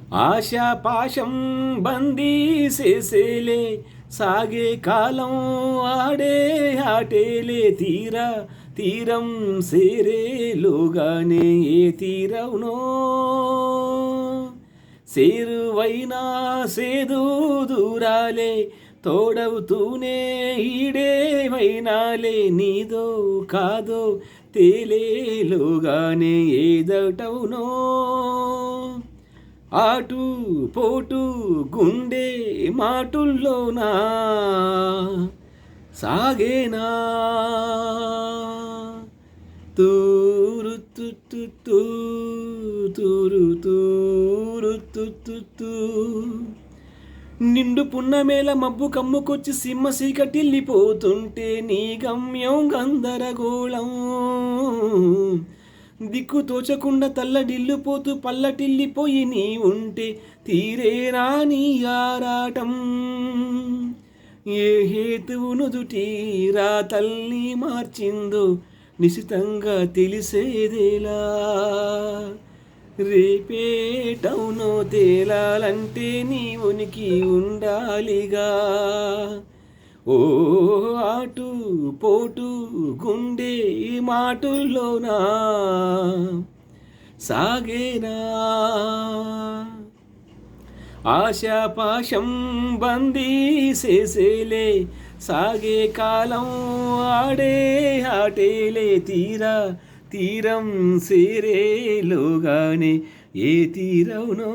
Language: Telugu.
ఆశాపాశం బందీ చేసేలే సాగే కాలం ఆడే ఆటేలే తీరం సేరేలోగానే ఏ తీరవునో సేరువైనా సేదు దూరాలే తోడవుతూనే ఈడేమైనాలే నీదో కాదో తేలేలోగానే ఏదటవునో ఆటు పోటు గుండె మాటుల్లోనా సాగేనా తూరు తుత్తు తూరు తూరు తుత్తు నిండు పున్నమేల మబ్బు కమ్ముకొచ్చి సింహ సీకటిల్లిపోతుంటే నీ గమ్యం గందరగోళం దిక్కు తోచకుండా తల్లడిల్లిపోతూ పల్లటిల్లిపోయి నీ ఉంటే తీరేనా నీ ఆరాటం ఏ హేతువు నుదుటీరా తల్లి మార్చిందో నిశితంగా తెలిసేదేలా రేపేటవునో తేలాలంటే నీ ఉనికి ఉండాలిగా ఓ ఆటు పోటు గుండె మాటుల్లోనా సాగేనా ఆశాపాశం బందీ చేసేలే సాగే కాలం ఆడే ఆటేలే తీరం సేరేలోగానే ఏ తీరవునో